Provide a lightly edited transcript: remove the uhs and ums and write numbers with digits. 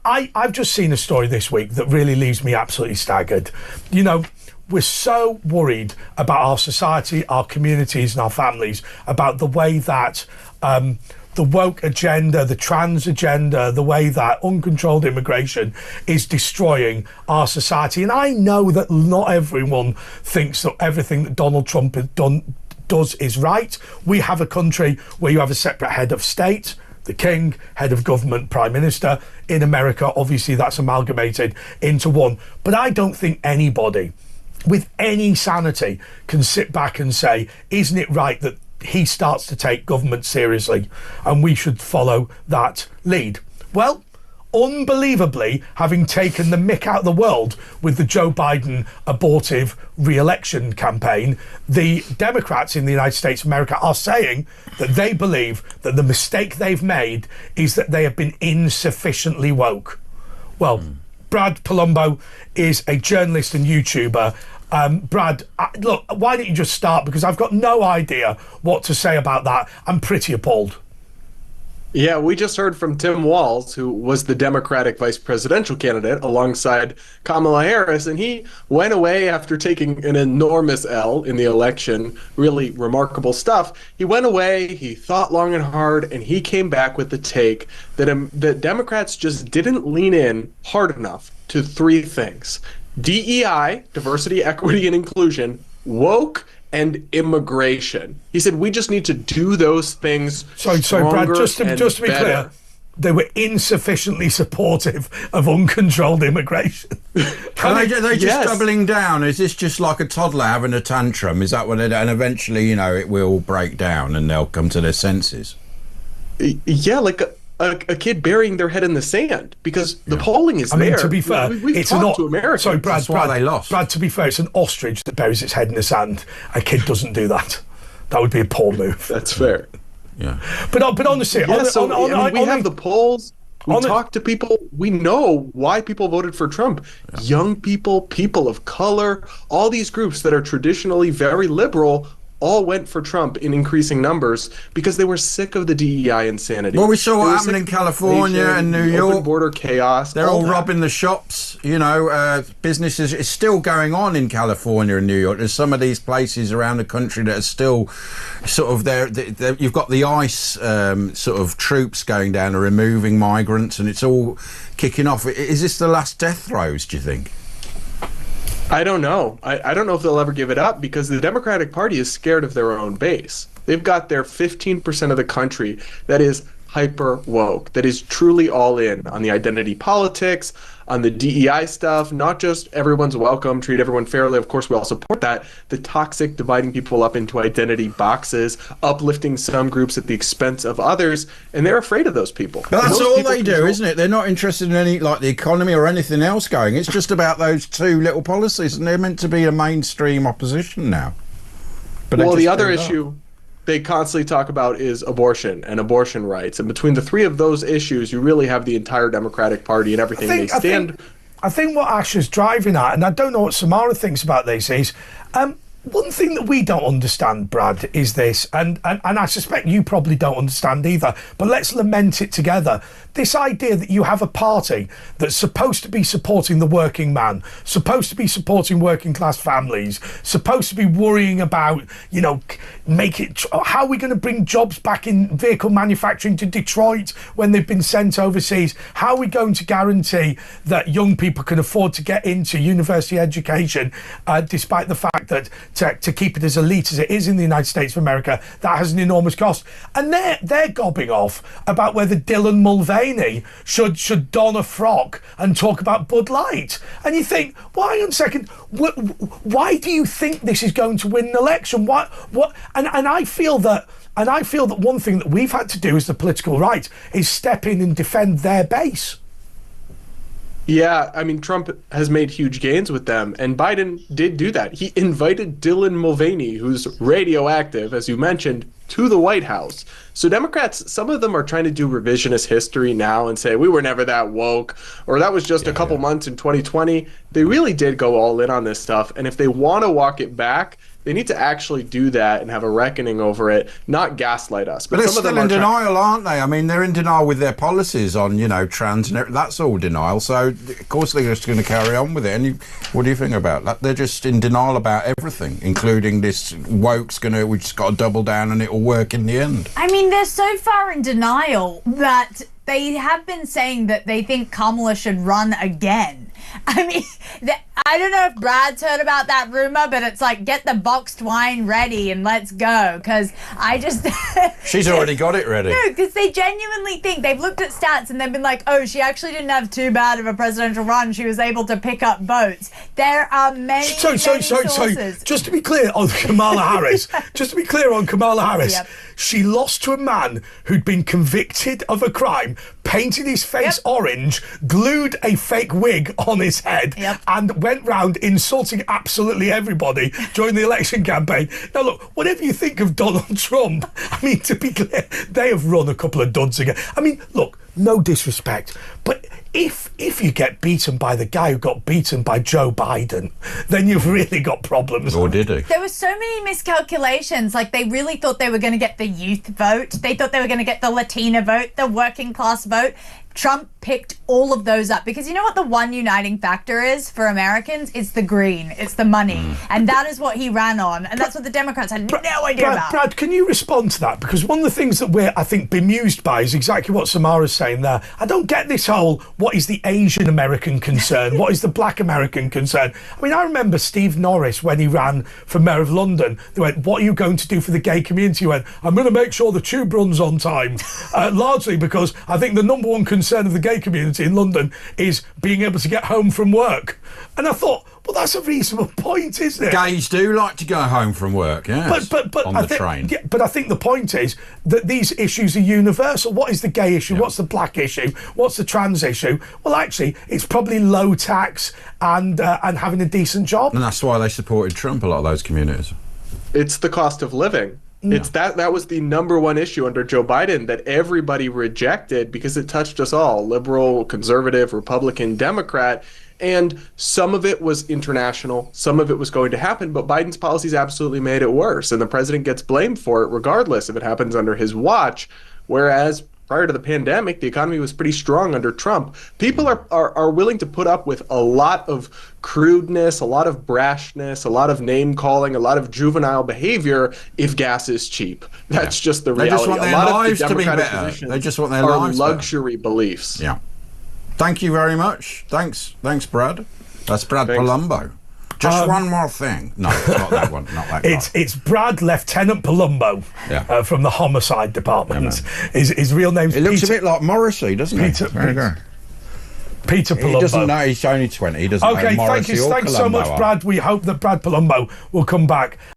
I've just seen a story this week that really leaves me absolutely staggered. You know, we're so worried about our society, our communities and our families, about the way that the woke agenda, the trans agenda, the way that uncontrolled immigration is destroying our society. And I know that not everyone thinks that everything that Donald Trump does is right. We have a country where you have a separate head of state, the king, head of government, prime minister. In America, obviously that's amalgamated into one. But I don't think anybody with any sanity can sit back and say, isn't it right that he starts to take government seriously and we should follow that lead? Well, unbelievably, having taken the mick out of the world with the Joe Biden abortive re-election campaign, the Democrats in the United States of America are saying that they believe that the mistake they've made is that they have been insufficiently woke. Well, Brad Polumbo is a journalist and YouTuber. Brad, look, why don't you just start? Because I've got no idea what to say about that. I'm pretty appalled. Yeah, we just heard from Tim Walz, who was the Democratic vice presidential candidate alongside Kamala Harris, and he went away after taking an enormous L in the election. Really remarkable stuff. He went away, he thought long and hard, and he came back with the take that that Democrats just didn't lean in hard enough to three things: DEI, diversity, equity, and inclusion; woke; and immigration. He said we just need to do those things. Sorry, Brad. Just to be clear, they were insufficiently supportive of uncontrolled immigration. Are they just doubling down? Is this just like a toddler having a tantrum? Is that what it? And eventually, you know, it will break down and they'll come to their senses. Yeah, like a kid burying their head in the sand, because the polling is there. I mean, to be fair, we've talked to Americans. Sorry, Brad, that's why they lost. Brad, to be fair, it's an ostrich that buries its head in the sand. A kid doesn't do that. That would be a poor move. That's fair. Yeah. But honestly, we have the polls. We talk to people. We know why people voted for Trump. Yeah. Young people, people of color, all these groups that are traditionally very liberal all went for Trump in increasing numbers because they were sick of the DEI insanity. Well, we saw what happened in California and New York. Open border chaos. They're all robbing the shops. You know, businesses. It's still going on in California and New York. There's some of these places around the country that are still sort of there. You've got the ICE sort of troops going down and removing migrants, and it's all kicking off. Is this the last death throes, do you think? I don't know. I don't know if they'll ever give it up, because the Democratic Party is scared of their own base. They've got their 15% of the country that is hyper woke, that is truly all in on the identity politics, on the DEI stuff, not just everyone's welcome, treat everyone fairly. Of course, we all support that. The toxic, dividing people up into identity boxes, uplifting some groups at the expense of others, and they're afraid of those people. But that's all they do, isn't it? They're not interested in any, like, the economy or anything else going. It's just about those two little policies, and they're meant to be a mainstream opposition now. But well, the other issue they constantly talk about is abortion and abortion rights. And between the three of those issues, you really have the entire Democratic Party and everything they stand. I think what Ash is driving at, and I don't know what Samara thinks about this, is one thing that we don't understand, Brad, is this, and I suspect you probably don't understand either, but let's lament it together. This idea that you have a party that's supposed to be supporting the working man, supposed to be supporting working class families, supposed to be worrying about, you know, how are we going to bring jobs back in vehicle manufacturing to Detroit when they've been sent overseas? How are we going to guarantee that young people can afford to get into university education, despite the fact that to keep it as elite as it is in the United States of America, that has an enormous cost? And they're gobbing off about whether Dylan Mulvaney should don a frock and talk about Bud Light. And you think, why on second, why do you think this is going to win an election? What? And I feel that one thing that we've had to do as the political right is step in and defend their base. Yeah, I mean, Trump has made huge gains with them, and Biden did do that. He invited Dylan Mulvaney, who's radioactive, as you mentioned, to the White House. So Democrats, some of them are trying to do revisionist history now and say, we were never that woke, or that was just a couple months in 2020. They really did go all in on this stuff, and if they want to walk it back, They need to actually do that and have a reckoning over it, not gaslight us. But they're still in denial, aren't they? I mean, they're in denial with their policies on, trans and that's all denial. So, of course, they're just going to carry on with it. And what do you think about that? They're just in denial about everything, including this woke's we just got to double down and it'll work in the end. I mean, they're so far in denial that they have been saying that they think Kamala should run again. I mean, I don't know if Brad's heard about that rumor, but it's like, get the boxed wine ready and let's go. Because I just... She's already got it ready. No, because they genuinely think, they've looked at stats and they've been like, oh, she actually didn't have too bad of a presidential run. She was able to pick up votes. There are many sources. Just to be clear on Kamala Harris, Yep. She lost to a man who'd been convicted of a crime, painted his face orange, glued a fake wig on his head, and went round insulting absolutely everybody during the election campaign. Now, look, whatever you think of Donald Trump, I mean, to be clear, they have run a couple of duds again. I mean, look, no disrespect, but if you get beaten by the guy who got beaten by Joe Biden, then you've really got problems. Or did he? There were so many miscalculations. Like, they really thought they were going to get the youth vote. They thought they were going to get the Latina vote, the working class vote. Trump picked all of those up because you know what the one uniting factor is for Americans? It's the green. It's the money. And that is what he ran on. And that's what the Democrats had no idea about. Brad, can you respond to that? Because one of the things that we're, I think, bemused by is exactly what Samara's saying there. I don't get this whole, what is the Asian American concern? What is the black American concern? I mean, I remember Steve Norris, when he ran for Mayor of London, they went, what are you going to do for the gay community? He went, I'm going to make sure the tube runs on time. Largely because I think the number one concern of the gay community in London is being able to get home from work. And I thought, well, that's a reasonable point, isn't it? Gays do like to go home from work, yes, but on the train. Yeah, but I think the point is that these issues are universal. What is the gay issue? What's the black issue? What's the trans issue? Well, actually, it's probably low tax and having a decent job. And that's why they supported Trump, a lot of those communities. It's the cost of living. No. It's that was the number one issue under Joe Biden that everybody rejected because it touched us all, liberal, conservative, Republican, Democrat. And some of it was international, some of it was going to happen, but Biden's policies absolutely made it worse. And the president gets blamed for it regardless if it happens under his watch. Whereas prior to the pandemic, the economy was pretty strong under Trump. People are willing to put up with a lot of crudeness, a lot of brashness, a lot of name calling, a lot of juvenile behavior if gas is cheap. That's just the reality. They just want their lives to be better. They just want their lives luxury beliefs. Yeah. Thank you very much. Thanks, Brad. That's Brad Polumbo. Just one more thing. No, it's not that one. Not that guy. It's Brad Lieutenant Polumbo from the Homicide Department. His real name's Peter. It looks a bit like Morrissey, doesn't it? There you go. Peter Polumbo. He doesn't know he's only 20. He doesn't know Morrissey or thanks so Columbo much, Brad. We hope that Brad Polumbo will come back